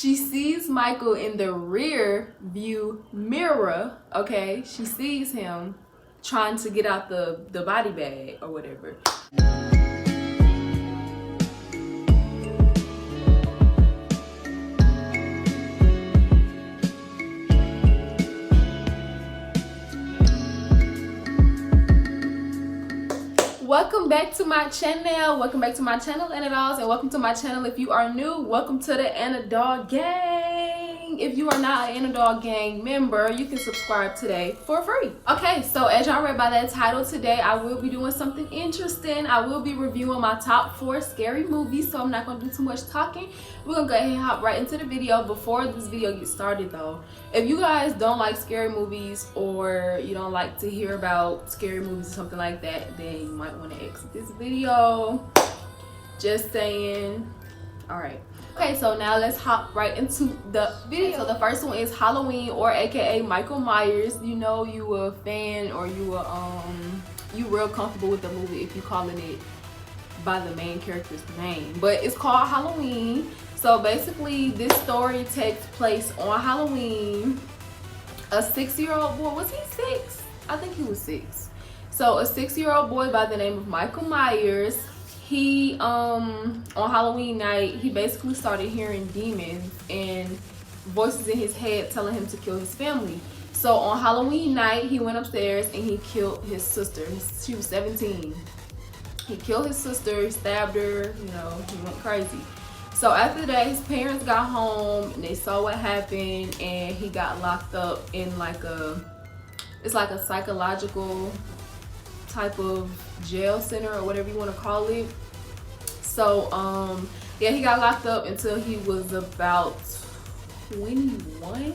she sees Michael in the rear view mirror, okay? She sees him trying to get out the body bag or whatever. Welcome back to my channel. Welcome back to my channel, Anna Dollz, and welcome to my channel. If you are new, welcome to the Anna Dollz gang. If you are not an Anna Dollz gang member, you can subscribe today for free. Okay, so as y'all read by that title, today I will be doing something interesting. I will be reviewing my top 4 scary movies, so I'm not going to do too much talking. We're going to go ahead and hop right into the video. Before this video gets started though, if you guys don't like scary movies or you don't like to hear about scary movies or something like that, then you might want to exit this video. Just saying. Alright. Okay, so now let's hop right into the video. So the first one is Halloween, or aka Michael Myers. You know you a fan, or you real comfortable with the movie if you calling it by the main character's name. But it's called Halloween. So basically this story takes place on Halloween. A 6-year-old boy, was he 6? I think he was 6. So a 6-year-old boy by the name of Michael Myers, he on Halloween night, he basically started hearing demons and voices in his head telling him to kill his family. So on Halloween night, he went upstairs and he killed his sister. She was 17. He killed his sister, stabbed her, you know, he went crazy. So after that, his parents got home and they saw what happened, and he got locked up in it's like a psychological type of jail center or whatever you want to call it. So yeah, he got locked up until he was about 21.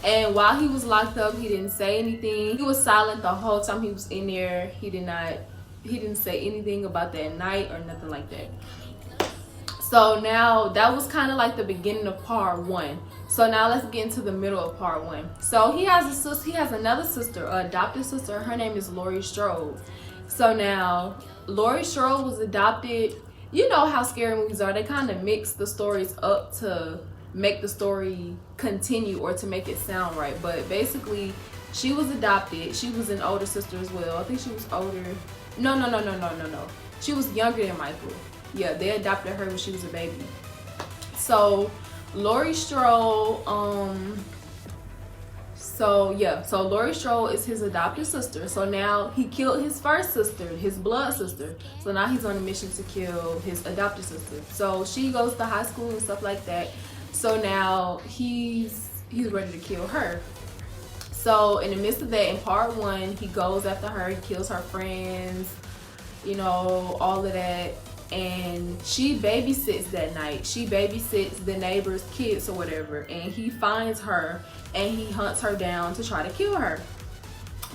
And while he was locked up, he didn't say anything. He was silent the whole time he was in there. He didn't say anything about that night or nothing like that. So now that was kind of like the beginning of part 1. So now let's get into the middle of part 1. So he has a sister. He has another sister, an adopted sister. Her name is Laurie Strode. So now Laurie Strode was adopted. You know how scary movies are. They kind of mix the stories up to make the story continue or to make it sound right. But basically, she was adopted. She was an older sister as well. I think she was older. No. She was younger than Michael. Yeah, they adopted her when she was a baby. So Laurie Strode, so Laurie Strode is his adopted sister. So now he killed his first sister, his blood sister. So now he's on a mission to kill his adopted sister. So she goes to high school and stuff like that. So now he's ready to kill her. So in the midst of that, in part 1, he goes after her, he kills her friends, you know, all of that. And she babysits that night. She babysits the neighbor's kids or whatever. And he finds her and he hunts her down to try to kill her.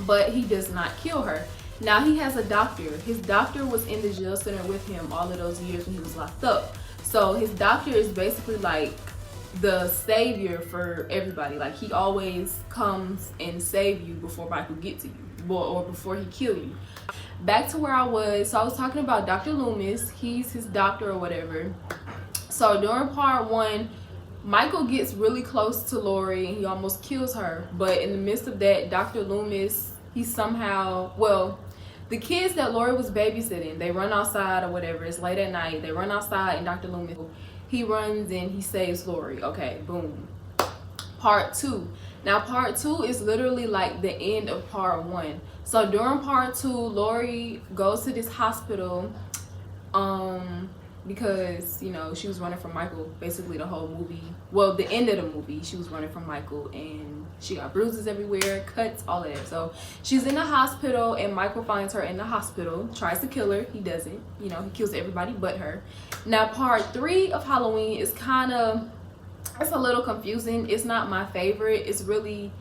But he does not kill her. Now he has a doctor. His doctor was in the jail center with him all of those years when he was locked up. So his doctor is basically like the savior for everybody. Like he always comes and save you before Michael gets to you, or before he kill you. Back to where I was. So I was talking about Dr. Loomis. He's his doctor or whatever. So during part 1, Michael gets really close to Laurie and he almost kills her. But in the midst of that, Dr. Loomis, he somehow, well, the kids that Laurie was babysitting, they run outside or whatever. It's late at night. They run outside and Dr. Loomis, he runs and he saves Laurie. Okay, boom. Part 2. Now part 2 is literally like the end of part 1. So during part 2, Laurie goes to this hospital because, you know, she was running from Michael basically the whole movie. Well, the end of the movie, she was running from Michael and she got bruises everywhere, cuts, all of that. So she's in the hospital and Michael finds her in the hospital, tries to kill her. He doesn't. You know, he kills everybody but her. Now part 3 of Halloween is kind of, it's a little confusing. It's not my favorite. It's really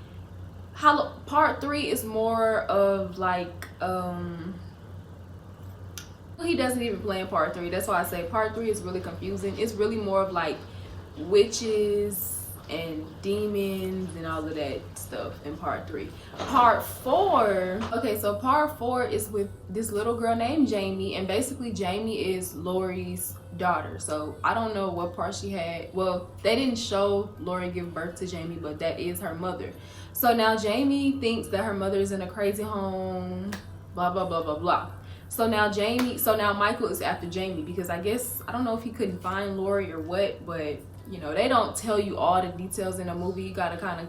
part 3 is more of like he doesn't even play in part 3. That's why I say part 3 is really confusing. It's really more of like witches and demons and all of that stuff in part 3. Part 4, okay, so part 4 is with this little girl named Jamie, and basically Jamie is Lori's daughter. So I don't know what part she had. Well, they didn't show Lori give birth to Jamie, but that is her mother. So now Jamie thinks that her mother is in a crazy home, blah blah blah blah blah. So now Michael is after Jamie because I guess, I don't know if he couldn't find Lori or what, but you know, they don't tell you all the details in a movie. You gotta kind of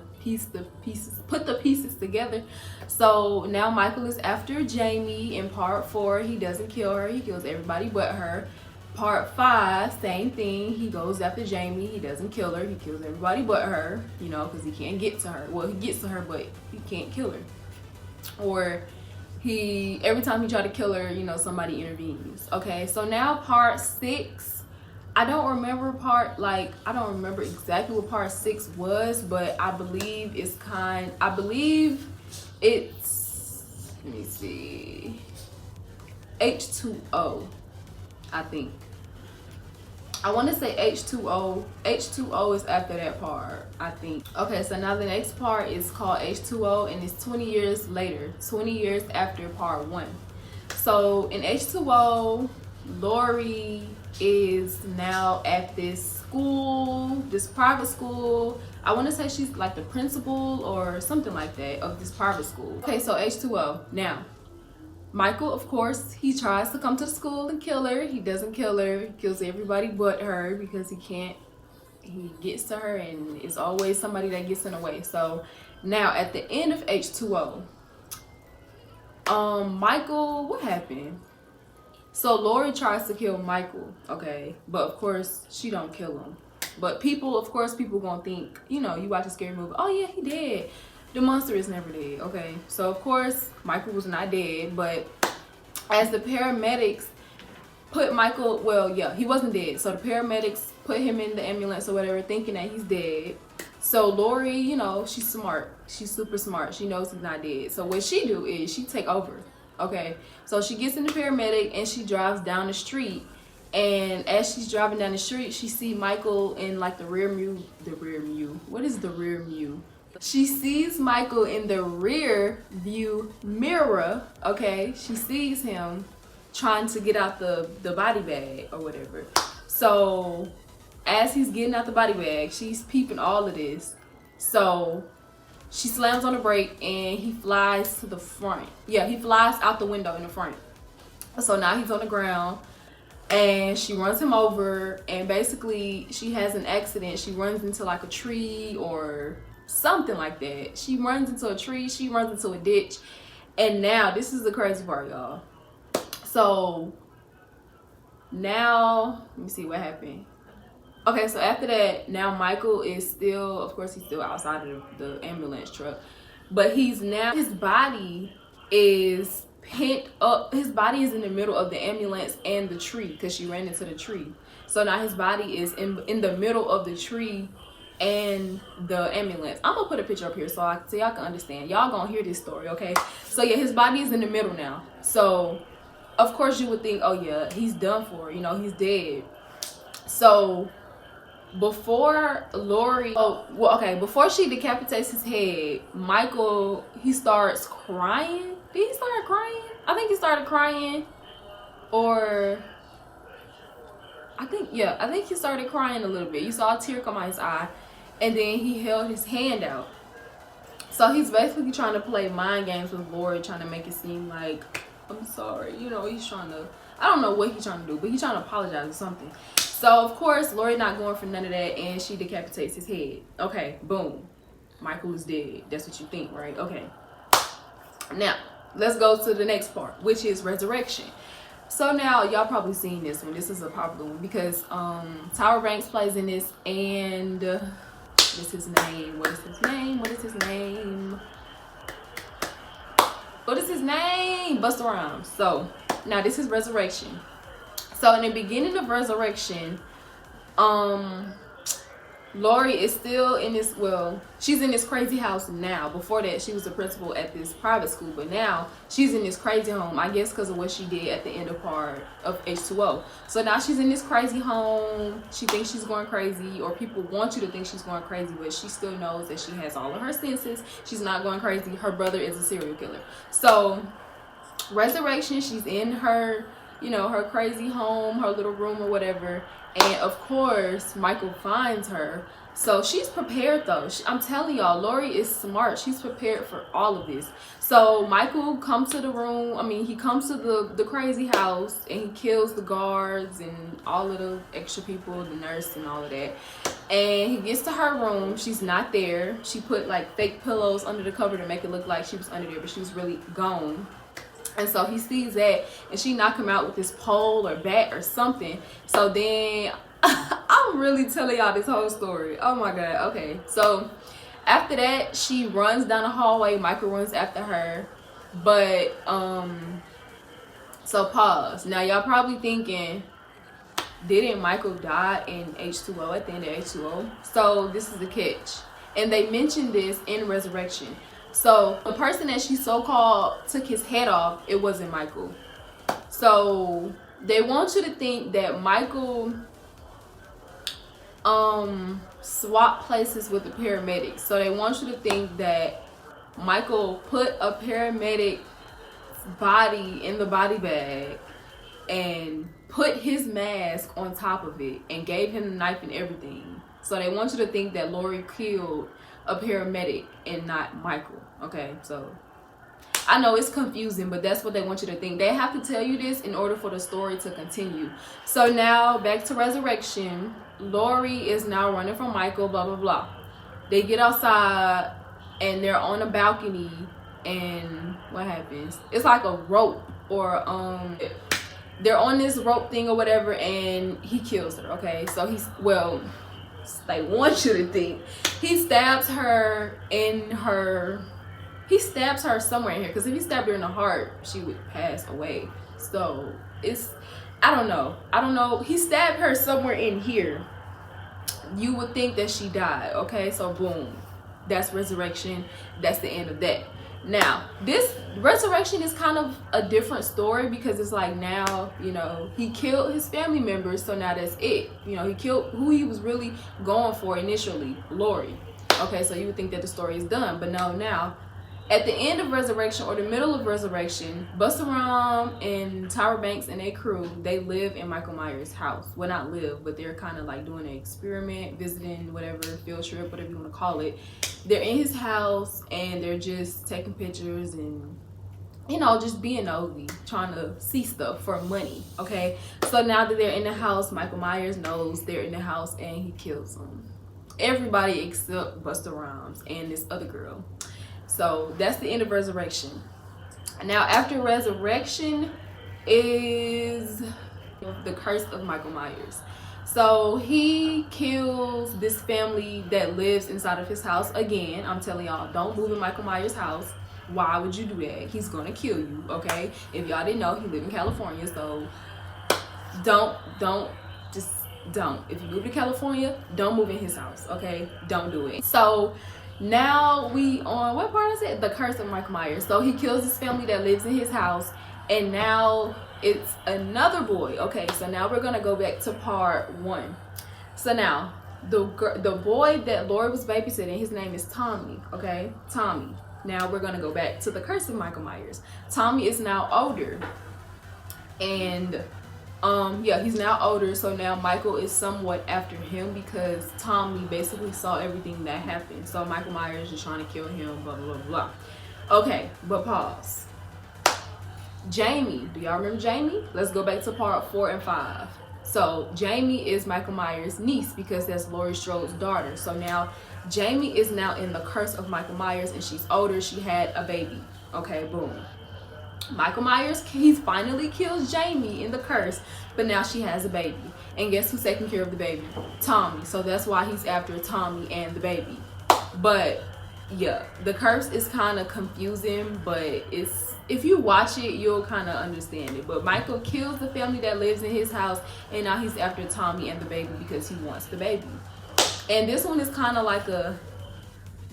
put the pieces together. So now Michael is after Jamie. In part 4, he doesn't kill her, he kills everybody but her. Part 5, same thing, he goes after Jamie, he doesn't kill her, he kills everybody but her, you know, because he can't get to her. Well, he gets to her, but he can't kill her. Or every time he try to kill her, you know, somebody intervenes. Okay, so now part 6, I don't remember exactly what part 6 was, but I believe it's let me see, H2O, I think. I want to say H2O. H2O is after that part, I think. Okay, so now the next part is called H2O, and it's 20 years later, 20 years after part 1. So in H2O, Lori is now at this school, this private school. I want to say she's like the principal or something like that of this private school. Okay, so H2O. Now, Michael, of course, he tries to come to the school and kill her. He doesn't kill her. He kills everybody but her because he can't. He gets to her and it's always somebody that gets in the way. So now at the end of H2O, Michael, what happened? So Lori tries to kill Michael, okay, but of course she don't kill him. But people gonna think, you know, you watch a scary movie, oh yeah, he dead. The monster is never dead, okay? So of course Michael was not dead, but as the paramedics put Michael, well, yeah, he wasn't dead. So the paramedics put him in the ambulance or whatever, thinking that he's dead. So Lori, you know, she's smart. She's super smart. She knows he's not dead. So what she do is she take over. Okay, so she gets in the paramedic and she drives down the street, and as she's driving down the street, she see Michael in like the rear view. What is the rear view? She sees Michael in the rear view mirror. Okay, she sees him trying to get out the body bag or whatever. So as he's getting out the body bag, she's peeping all of this. So she slams on the brake and he flies to the front. Yeah, he flies out the window in the front. So now he's on the ground and she runs him over, and basically she has an accident. She runs into like a tree or something like that. She runs into a tree, she runs into a ditch. And now this is the crazy part, y'all. So now, let me see what happened. Okay, so after that, now Michael is still, of course, he's still outside of the ambulance truck, but his body is pent up. His body is in the middle of the ambulance and the tree because she ran into the tree. So now his body is in the middle of the tree and the ambulance. I'm gonna put a picture up here so y'all can understand. Y'all gonna hear this story, okay? So yeah, his body is in the middle now. So of course you would think, oh yeah, he's done for, you know, he's dead. So before Lori, before she decapitates his head, Michael, he starts crying. Did he start crying? I think he started crying, or I think he started crying a little bit. You saw a tear come out his eye, and then he held his hand out. So he's basically trying to play mind games with Lori, trying to make it seem like, I'm sorry, you know, he's trying to, I don't know what he's trying to do, but he's trying to apologize or something. So of course Lori not going for none of that, and she decapitates his head. Okay, boom, Michael is dead. That's what you think, right? Okay, now let's go to the next part, which is resurrection. So now y'all probably seen this one. This is a popular one because Tyra Banks plays in this, and what's his name? What is his name? What is his name? What is his name? Busta Rhymes. So now this is resurrection. So in the beginning of resurrection, Lori is still in this, well, she's in this crazy house now. Before that, she was a principal at this private school, but now she's in this crazy home, I guess because of what she did at the end of part of H2O. So now she's in this crazy home. She thinks she's going crazy, or people want you to think she's going crazy, but she still knows that she has all of her senses. She's not going crazy. Her brother is a serial killer. So Resurrection, she's in her, you know, her crazy home, her little room or whatever. And of course, Michael finds her. So she's prepared though. I'm telling y'all, Lori is smart. She's prepared for all of this. So Michael comes to the room. I mean, he comes to the crazy house and he kills the guards and all of the extra people, the nurse and all of that. And he gets to her room. She's not there. She put like fake pillows under the cover to make it look like she was under there, but she was really gone. And so he sees that, and she knocked him out with this pole or bat or something. So then, I'm really telling y'all this whole story. Oh my God. Okay. So after that, she runs down the hallway. Michael runs after her. But, so pause. Now y'all probably thinking, didn't Michael die in H2O, at the end of H2O? So this is the catch. And they mentioned this in Resurrection. So the person that she so-called took his head off, it wasn't Michael. So they want you to think that Michael swapped places with the paramedics. So they want you to think that Michael put a paramedic body in the body bag and put his mask on top of it and gave him the knife and everything. So they want you to think that Lori killed a paramedic and not Michael. Okay, so I know it's confusing, but that's what they want you to think. They have to tell you this in order for the story to continue. So now back to Resurrection. Lori is now running from Michael, blah blah blah. They get outside and they're on a balcony, and what happens? It's like a rope, or they're on this rope thing or whatever, and he kills her. Okay, so they want you to think he stabs her in her, he stabs her somewhere in here, because if he stabbed her in the heart, she would pass away. So it's, I don't know, he stabbed her somewhere in here. You would think that she died. Okay, so boom, that's Resurrection. That's the end of that. Now this Resurrection is kind of a different story, because it's like, now, you know, he killed his family members, so now that's it. You know, he killed who he was really going for initially, Lori. Okay, so you would think that the story is done, but no. Now at the end of Resurrection, or the middle of Resurrection, Busta Rhymes and Tyra Banks and their crew, they live in Michael Myers' house. Well, not live, but they're kind of like doing an experiment, visiting, whatever, field trip, whatever you want to call it. They're in his house and they're just taking pictures and, you know, just being nosy, trying to see stuff for money. Okay, so now that they're in the house, Michael Myers knows they're in the house and he kills them. Everybody except Busta Rhymes and this other girl. So that's the end of Resurrection. Now after Resurrection is the Curse of Michael Myers. So he kills this family that lives inside of his house. Again, I'm telling y'all, don't move in Michael Myers' house. Why would you do that? He's gonna kill you, okay? If y'all didn't know, he lives in California, so don't. If you move to California, don't move in his house, okay? Don't do it. So now we on, what part is it? The Curse of Michael Myers. So he kills this family that lives in his house, and now it's another boy. Okay, so now we're gonna go back to part 1. So now the boy that Lori was babysitting, his name is Tommy. Okay, Tommy. Now we're gonna go back to the Curse of Michael Myers. Tommy is now older, and yeah, he's now older, so now Michael is somewhat after him, because Tommy basically saw everything that happened. So Michael Myers is trying to kill him, blah blah blah. Okay, but pause. Jamie, do y'all remember Jamie? Let's go back to part 4 and 5. So Jamie is Michael Myers' niece, because that's Laurie Strode's daughter. So now Jamie is now in the Curse of Michael Myers, and she's older. She had a baby. Okay, boom. Michael Myers, he finally kills Jamie in the curse, but now she has a baby. And guess who's taking care of the baby? Tommy. So that's why he's after Tommy and the baby. But yeah, the curse is kind of confusing, but it's, if you watch it, you'll kind of understand it. But Michael kills the family that lives in his house, and now he's after Tommy and the baby because he wants the baby. And this one is kind of like a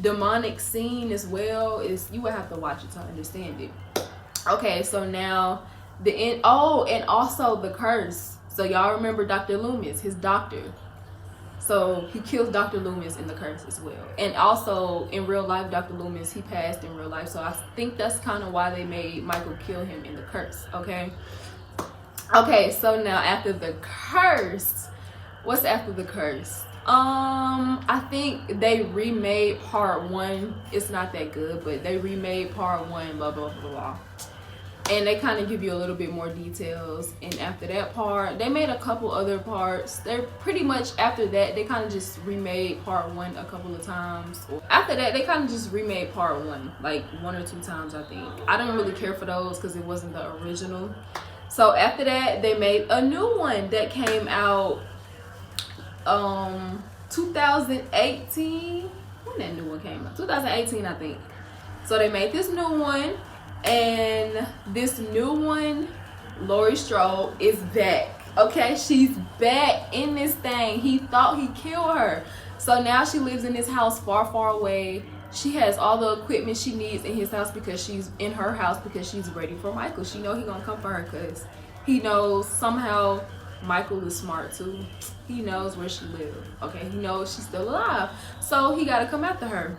demonic scene as well. You would have to watch it to understand it. Okay, so now the end. Oh, and also the curse. So y'all remember Dr. Loomis, his doctor. So he kills Dr. Loomis in the curse as well. And also in real life, Dr. Loomis, he passed in real life. So I think that's kind of why they made Michael kill him in the curse. Okay. Okay, so now after the curse, what's after the curse? I think they remade part 1. It's not that good, but they remade part 1, blah blah blah blah. And they kind of give you a little bit more details. And after that part, they made a couple other parts. They're pretty much, after that, they kind of just remade part 1 a couple of times. After that, they kind of just remade part 1 like 1 or 2 times, I think. I didn't really care for those because it wasn't the original. So after that, they made a new one that came out 2018. When that new one came out? 2018, I think. So they made this new one. And this new one, Laurie Strode, is back. Okay, she's back in this thing. He thought he killed her. So now she lives in this house far, far away. She has all the equipment she needs in his house because she's in her house because she's ready for Michael. She know he gonna come for her because he knows somehow Michael is smart too. He knows where she lives. Okay, he knows she's still alive. So he gotta come after her.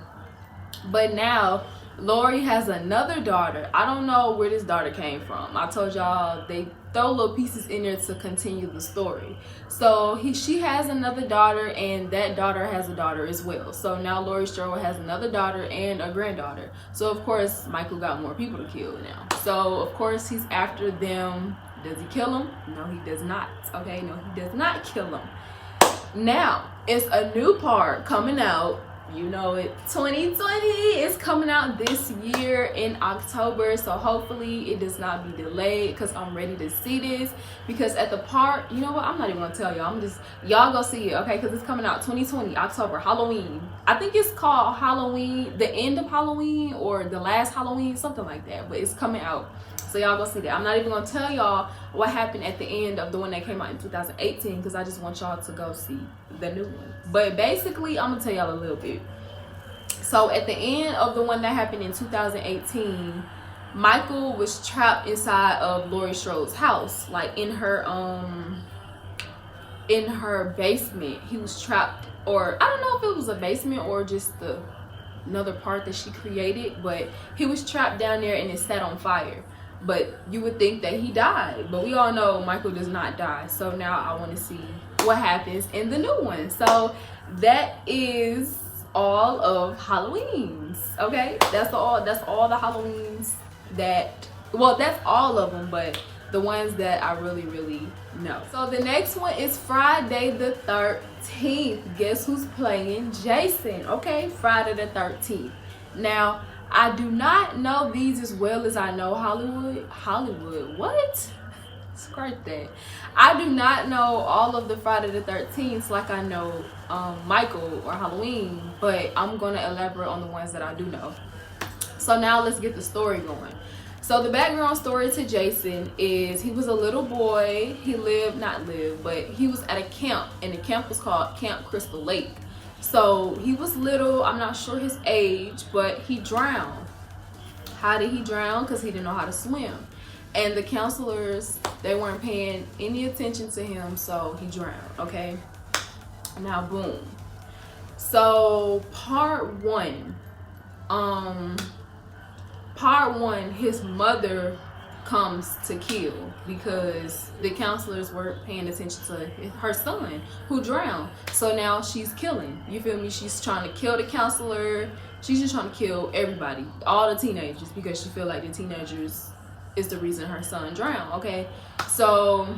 But now Laurie has another daughter. I don't know where this daughter came from. I told y'all they throw little pieces in there to continue the story. So she has another daughter, and that daughter has a daughter as well. So now Laurie Strode has another daughter and a granddaughter. So of course Michael got more people to kill now. So of course he's after them. Does he kill them? No, he does not. Okay, no, he does not kill them. Now it's a new part coming out. You know it, 2020 is coming out this year in October, so hopefully it does not be delayed because I'm ready to see this. Because at the part, you know what, I'm not even gonna tell y'all, y'all go see it, okay? Because it's coming out 2020 October, Halloween. I think it's called Halloween, the end of Halloween or the last Halloween, something like that, but it's coming out, so y'all go see that. I'm not even gonna tell y'all what happened at the end of the one that came out in 2018 because I just want y'all to go see the new one. But basically I'm gonna tell y'all a little bit. So at the end of the one that happened in 2018, Michael was trapped inside of Laurie Strode's house, like in her basement. He was trapped, or I don't know if it was a basement or just another part that she created, but he was trapped down there and it set on fire. But you would think that he died, but we all know Michael does not die. So now I want to see what happens in the new one. So that is all of Halloween's. Okay, that's all the Halloweens that, well, that's all of them, but the ones that I really know. So the next one is Friday the 13th. Guess who's playing Jason? Okay, Friday the 13th. Now I do not know these as well as I know Hollywood. What? Scratch that. I do not know all of the Friday the 13th like I know Michael or Halloween, but I'm gonna elaborate on the ones that I do know. So now let's get the story going. So the background story to Jason is he was a little boy. He he was at a camp, and the camp was called Camp Crystal Lake. So he was little, I'm not sure his age, but he drowned. How did he drown? Because he didn't know how to swim. And the counselors, they weren't paying any attention to him, so he drowned, okay? Now, boom. So, part one, his mother comes to kill because the counselors weren't paying attention to her son who drowned. So now she's killing, you feel me? She's trying to kill the counselor. She's just trying to kill everybody, all the teenagers, because she feel like the teenagers is the reason her son drowned, okay? So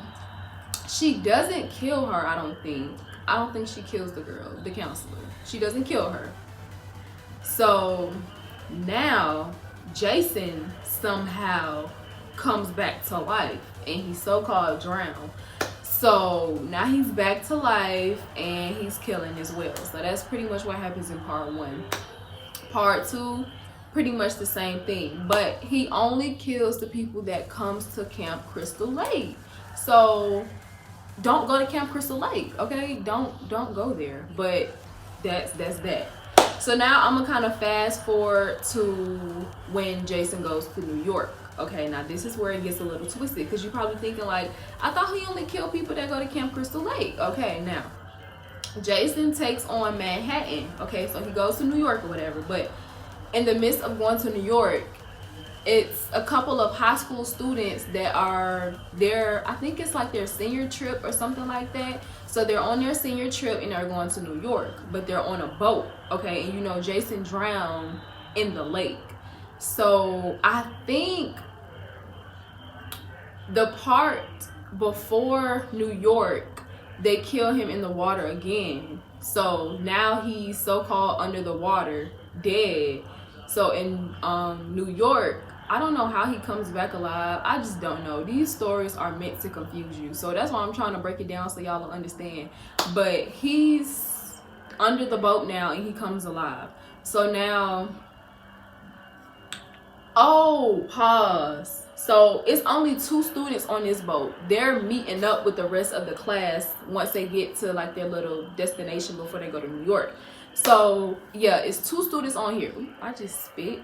she doesn't kill her, I don't think she kills the girl, the counselor. She doesn't kill her. So now Jason somehow comes back to life, and he's so-called drowned. So now he's back to life and he's killing as well. So that's pretty much what happens in part one. Part two, pretty much the same thing, but he only kills the people that comes to Camp Crystal Lake. So don't go to Camp Crystal Lake, okay? Don't go there. But that's that. So now I'm gonna kind of fast forward to when Jason goes to New York. Okay, now this is where it gets a little twisted, because you're probably thinking like, I thought he only killed people that go to Camp Crystal Lake. Okay, now Jason takes on Manhattan. Okay, so he goes to New York or whatever, but in the midst of going to New York, it's a couple of high school students that are there. I think it's like their senior trip or something like that. So they're on their senior trip and they're going to New York, but they're on a boat. Okay, and you know Jason drowned in the lake. So I think the part before New York, they kill him in the water again. So now he's so-called under the water, dead. So in New York, I don't know how he comes back alive. I just don't know. These stories are meant to confuse you. So that's why I'm trying to break it down so y'all will understand. But he's under the boat now and he comes alive. So now, oh, pause. So it's only 2 students on this boat. They're meeting up with the rest of the class once they get to like their little destination before they go to New York. So yeah, it's 2 students on here. Ooh, I just spit.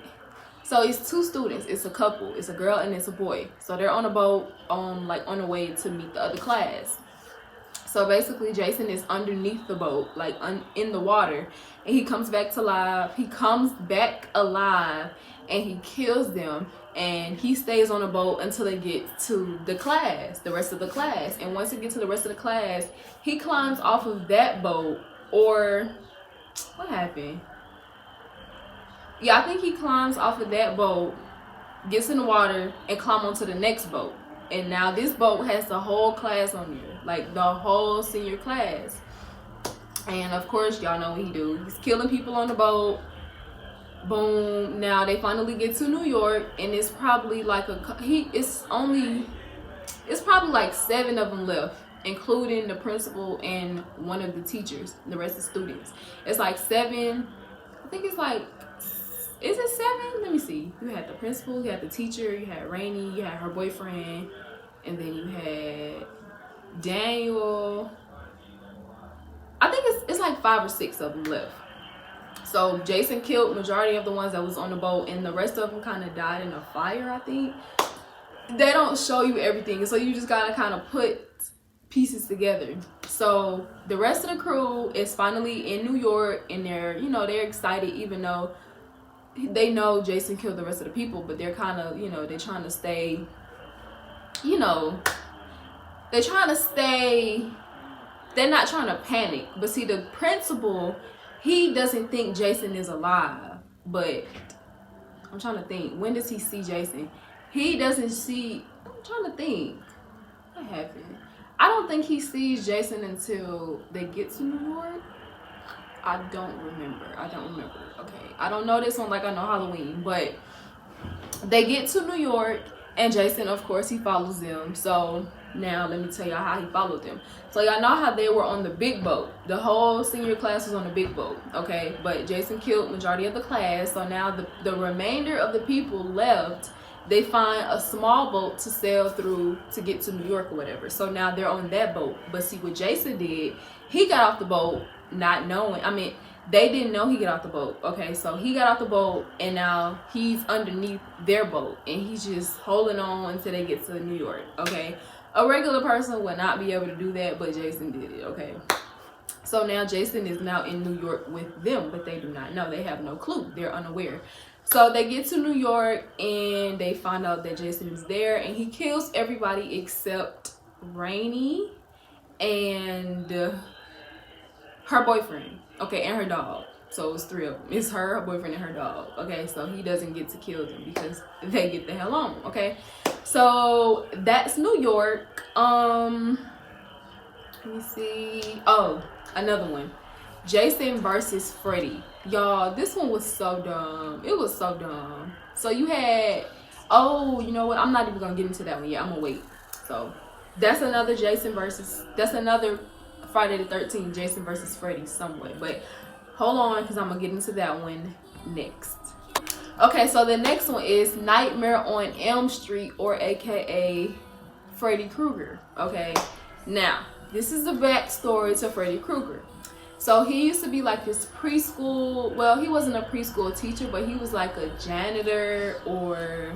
So it's 2 students. It's a couple. It's a girl and it's a boy. So they're on a boat, like on the way to meet the other class. So basically, Jason is underneath the boat, like in the water, and he comes back to life. He comes back alive, and he kills them. And he stays on the boat until they get to the class, the rest of the class. And once he gets to the rest of the class, he climbs off of that boat. Or what happened? Yeah, I think he climbs off of that boat, gets in the water, and climb onto the next boat. And now this boat has the whole class on there, like the whole senior class. And of course, y'all know what he do. He's killing people on the boat. Boom. Now they finally get to New York, and it's probably like it's probably like 7 of them left, including the principal and one of the teachers. The rest of the students. It's like 7. I think it's like. Is it 7? Let me see. You had the principal, you had the teacher, you had Rainey, you had her boyfriend, and then you had Daniel. I think it's like 5 or 6 of them left. So Jason killed majority of the ones that was on the boat, and the rest of them kind of died in a fire, I think. They don't show you everything, so you just gotta kind of put pieces together. So the rest of the crew is finally in New York, and they're excited, even though they know Jason killed the rest of the people, but they're kind of, they're trying to stay, they're not trying to panic. But see, the principal, he doesn't think Jason is alive. But I'm trying to think, when does he see Jason? He doesn't see, I'm trying to think, what happened? I don't think he sees Jason until they get to New York. I don't remember. Okay, I don't know this one like I know Halloween, but they get to New York, and Jason, of course, he follows them. So now let me tell y'all how he followed them. So y'all know how they were on the big boat. The whole senior class was on the big boat, okay? But Jason killed majority of the class. So now the remainder of the people left. They find a small boat to sail through to get to New York or whatever. So now they're on that boat. But see, what Jason did, he got off the boat not knowing. I mean, they didn't know he got off the boat. Okay, so he got off the boat, and now he's underneath their boat, and he's just holding on until they get to New York. Okay, a regular person would not be able to do that, but Jason did it. Okay, so now Jason is now in New York with them, but they do not know. They have no clue. They're unaware. So they get to New York, and they find out that Jason is there, and he kills everybody except Rainey and her boyfriend, okay, and her dog. So it's 3 of them. It's her boyfriend, and her dog. Okay, so he doesn't get to kill them because they get the hell on. Okay, so that's New York. Let me see. Oh, another one. Jason versus Freddy. Y'all, this one was so dumb. It was so dumb. So you had, oh, you know what? I'm not even gonna get into that one yet. I'm gonna wait. So that's another that's another Friday the 13th, Jason versus Freddy somewhat. But hold on, because I'm going to get into that one next. Okay, so the next one is Nightmare on Elm Street, or aka Freddy Krueger. Okay, now, this is the backstory to Freddy Krueger. So he used to be like this preschool, well, he wasn't a preschool teacher, but he was like a janitor or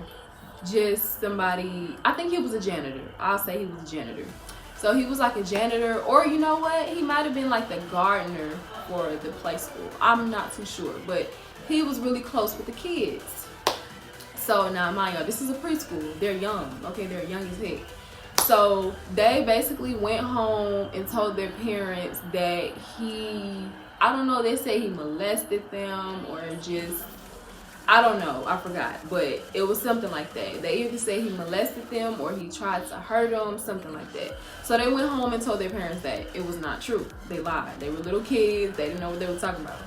just somebody, I think he was a janitor. I'll say he was a janitor. So he was like a janitor, or you know what? He might have been like the gardener for the play school. I'm not too sure, but he was really close with the kids. So now, mind y'all, this is a preschool. They're young, okay? They're young as heck. So they basically went home and told their parents that I don't know, they say he molested them or just, I don't know, I forgot, but it was something like that. They either say he molested them or he tried to hurt them, something like that. So they went home and told their parents that it was not true. They lied. They were little kids. They didn't know what they were talking about.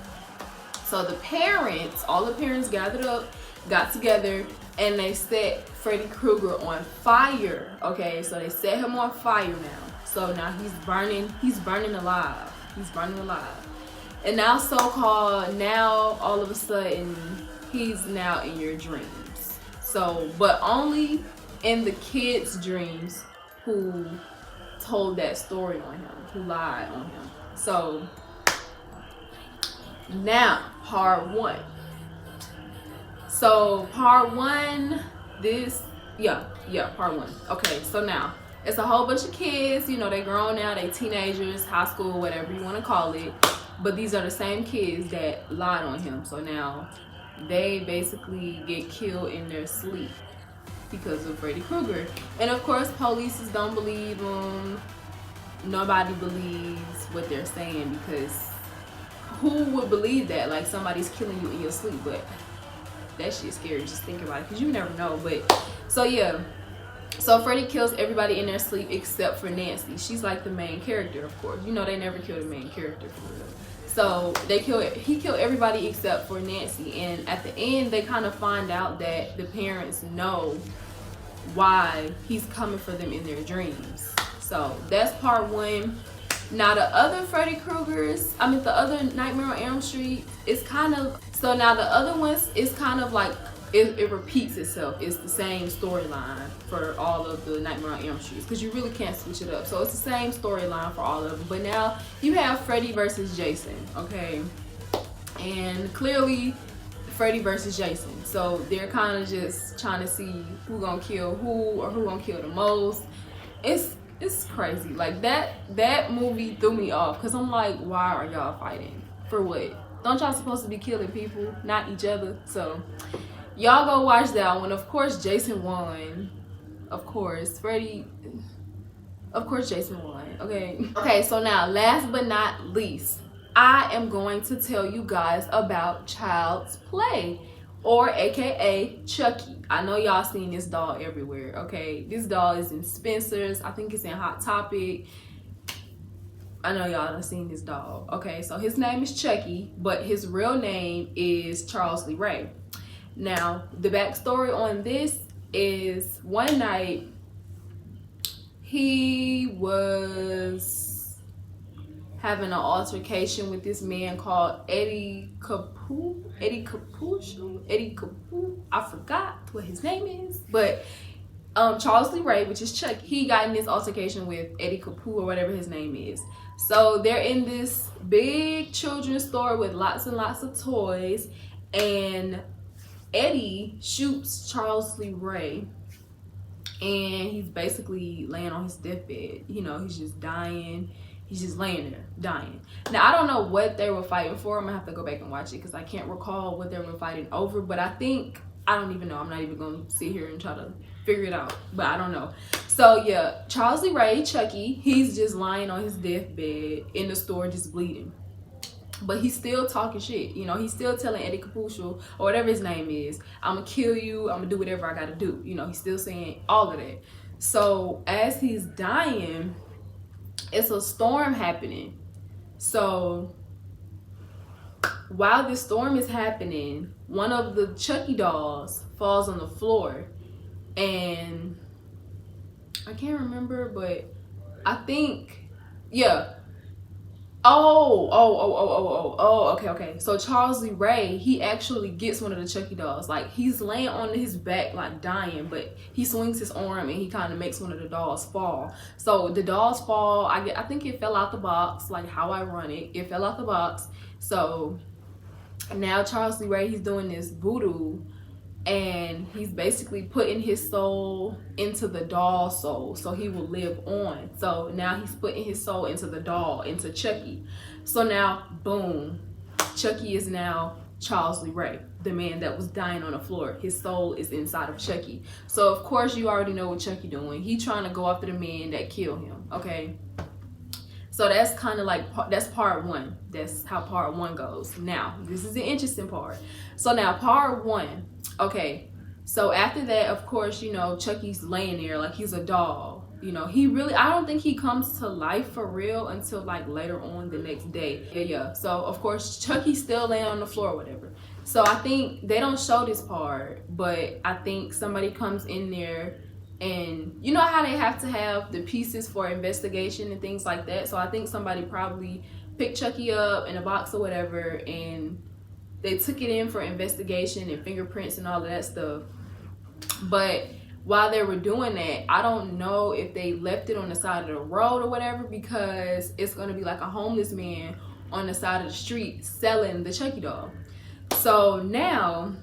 So the parents, all the parents gathered up, got together, and they set Freddy Krueger on fire. Okay, so they set him on fire now. So now he's burning alive. He's burning alive. And now now all of a sudden he's now in your dreams. So, but only in the kids' dreams who told that story on him, who lied on him. So now part 1. So part 1, part 1. Okay, so now it's a whole bunch of kids, you know, they grown now, they teenagers, high school, whatever you want to call it. But these are the same kids that lied on him. So now they basically get killed in their sleep because of Freddy Krueger. And of course, police don't believe them. Nobody believes what they're saying, because who would believe that? Like, somebody's killing you in your sleep. But that shit's scary, just think about it, because you never know. But so yeah, so Freddy kills everybody in their sleep except for Nancy. She's like the main character, of course. You know, they never kill the main character for real. So he killed everybody except for Nancy. And at the end, they kind of find out that the parents know why he's coming for them in their dreams. So that's part 1. Now the other Freddy Kruegers, the other Nightmare on Elm Street, it's kind of, so now the other ones, it's kind of like, it repeats itself. It's the same storyline for all of the Nightmare on Elm Street, because you really can't switch it up. So it's the same storyline for all of them. But now you have Freddy versus Jason, okay? And clearly Freddy versus Jason. So they're kind of just trying to see who gonna kill who, or who gonna kill the most. It's crazy. Like that movie threw me off, because I'm like, why are y'all fighting? For what? Don't y'all supposed to be killing people, not each other? So y'all go watch that one. Of course Jason won. Of course Jason won. Okay, so now last but not least, I am going to tell you guys about Child's Play, or aka Chucky. I know y'all seen this doll everywhere, okay? This doll is in Spencer's. I think it's in Hot Topic. I know y'all done seen this doll. Okay, so his name is Chucky, but his real name is Charles Lee Ray. Now, the backstory on this is one night he was having an altercation with this man called Eddie Capu. I forgot what his name is, but Charles Lee Ray, which is Chucky, he got in this altercation with Eddie Capu, or whatever his name is. So they're in this big children's store with lots and lots of toys, and Eddie shoots Charles Lee Ray, and he's basically laying on his deathbed. You know, he's just dying. He's just laying there, dying. Now, I don't know what they were fighting for. I'm gonna have to go back and watch it, because I can't recall what they were fighting over, but I don't even know. I'm not even gonna sit here and try to figure it out, but I don't know. So yeah, Charles Lee Ray, Chucky, he's just lying on his deathbed in the store, just bleeding. But he's still talking shit. You know, he's still telling Eddie Capuccio, or whatever his name is, I'm gonna kill you, I'm gonna do whatever I gotta do. You know, he's still saying all of that. So as he's dying, it's a storm happening. So while this storm is happening, one of the Chucky dolls falls on the floor, and I can't remember, but I think, yeah, Okay. So Charles Lee Ray, he actually gets one of the Chucky dolls. Like, he's laying on his back, like dying, but he swings his arm and he kind of makes one of the dolls fall. So the dolls fall. I think it fell out the box, like how I run it. It fell out the box. So now Charles Lee Ray, he's doing this voodoo, and he's basically putting his soul into the doll soul so he will live on. So now he's putting his soul into the doll, into Chucky. So now, boom, Chucky is now Charles Lee Ray, the man that was dying on the floor. His soul is inside of Chucky. So of course you already know what Chucky doing. He trying to go after the man that killed him, okay? So that's kind of like, that's part one. That's how part one goes. Now, this is the interesting part. So now part one, okay, so after that, of course, you know, Chucky's laying there like he's a doll. You know, he really, I don't think he comes to life for real until like later on the next day. Yeah. So of course, Chucky's still laying on the floor or whatever. So I think they don't show this part, but I think somebody comes in there, and you know how they have to have the pieces for investigation and things like that. So I think somebody probably picked Chucky up in a box or whatever, and they took it in for investigation and fingerprints and all of that stuff. But while they were doing that, I don't know if they left it on the side of the road or whatever, because it's going to be like a homeless man on the side of the street selling the Chucky doll. So now,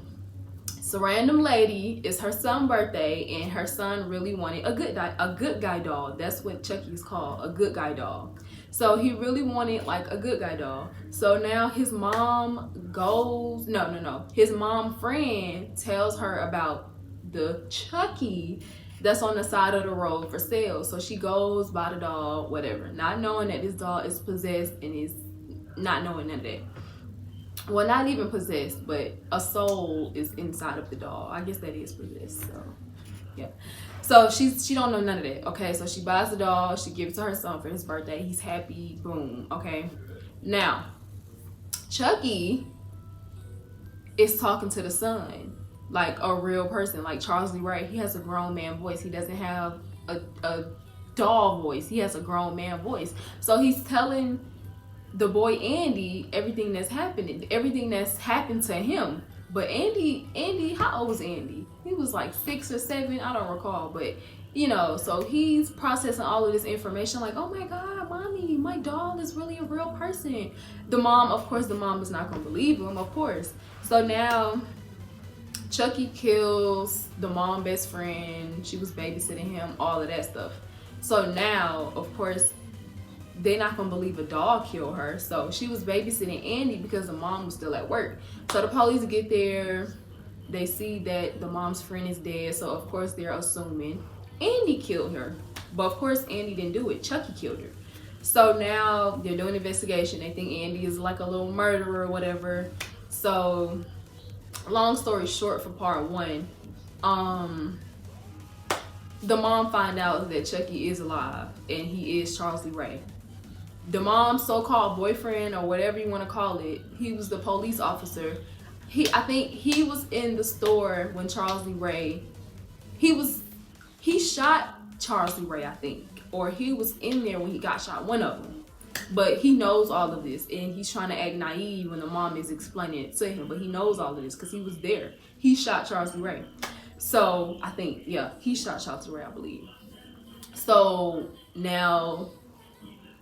it's a random lady, it's her son's birthday, and her son really wanted a good guy doll. That's what Chucky's called, a good guy doll. So he really wanted like a good guy doll. So now his mom goes, his mom friend tells her about the Chucky that's on the side of the road for sale. So she goes, buy the doll, whatever, not knowing that this doll is possessed, and is not knowing none of that. Well, not even possessed, but a soul is inside of the doll. I guess that is possessed, so yeah. So she don't know none of that, okay? So she buys the doll, she gives it to her son for his birthday. He's happy, boom, okay? Now, Chucky is talking to the son like a real person, like Charles Lee Ray. He has a grown man voice. He doesn't have a doll voice. He has a grown man voice. So he's telling the boy Andy everything that's happening, everything that's happened to him. But Andy, how old was Andy? He was like 6 or 7, I don't recall, but you know, so he's processing all of this information like, oh my God, mommy, my doll is really a real person. The mom, of course, the mom is not gonna believe him, of course. So now Chucky kills the mom best friend. She was babysitting him, all of that stuff. So now, of course, they're not gonna believe a doll killed her. So she was babysitting Andy because the mom was still at work. So the police get there, they see that the mom's friend is dead. So of course they're assuming Andy killed her. But of course Andy didn't do it, Chucky killed her. So now they're doing an investigation. They think Andy is like a little murderer or whatever. So long story short, for part one, the mom find out that Chucky is alive and he is Charles Lee Ray. The mom's so-called boyfriend, or whatever you want to call it, he was the police officer. I think he was in the store when Charles Lee Ray, he shot Charles Lee Ray, I think, or he was in there when he got shot, one of them. But he knows all of this, and he's trying to act naive when the mom is explaining it to him, but he knows all of this because he was there. He shot Charles Lee Ray. So I think, yeah, he shot Charles Lee Ray, I believe. So now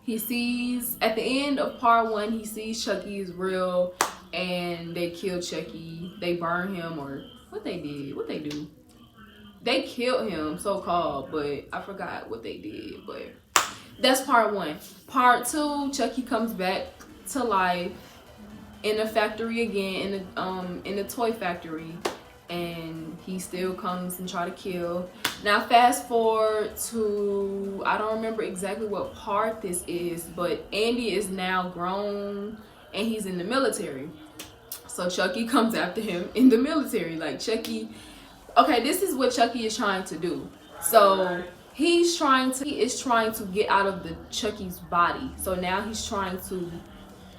he sees, at the end of part one, he sees Chucky is real, and they kill Chucky. They burn him, or what they did, what they do. They killed him, so-called, but I forgot what they did, but that's part one. Part two, Chucky comes back to life in the factory again, in the toy factory, and he still comes and try to kill. Now fast forward to, I don't remember exactly what part this is, but Andy is now grown and he's in the military. So Chucky comes after him in the military. Like Chucky, okay, this is what Chucky is trying to do. So he is trying to get out of the Chucky's body. So now he's trying to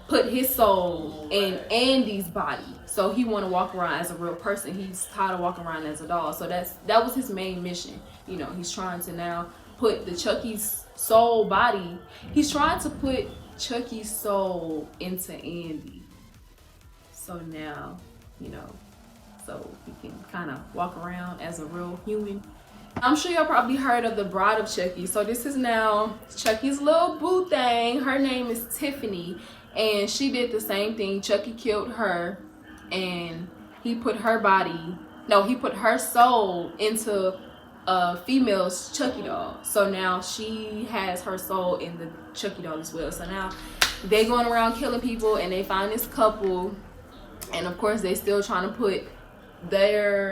put his soul in Andy's body. So he want to walk around as a real person. He's tired of walking around as a doll. So that was his main mission. You know, he's trying to now put the Chucky's soul body. He's trying to put Chucky's soul into Andy. So now, you know, so he can kind of walk around as a real human. I'm sure y'all probably heard of the Bride of Chucky. So this is now Chucky's little boo thing. Her name is Tiffany, and she did the same thing. Chucky killed her, and he put her soul into a female's Chucky doll. So now she has her soul in the Chucky doll as well. So now they going around killing people, and they find this couple, and of course they're still trying to put the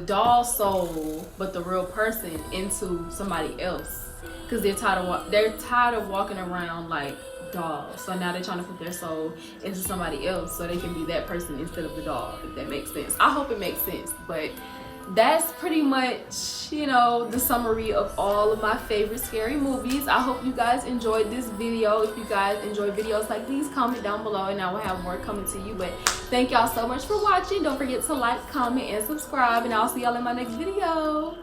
doll soul, but the real person, into somebody else, because they're tired of walking around like dolls. So now they're trying to put their soul into somebody else so they can be that person instead of the doll, if that makes sense. I hope it makes sense. But that's pretty much, you know, the summary of all of my favorite scary movies. I hope you guys enjoyed this video. If you guys enjoy videos like these, comment down below and I will have more coming to you. But thank y'all so much for watching. Don't forget to like, comment, and subscribe, and I'll see y'all in my next video.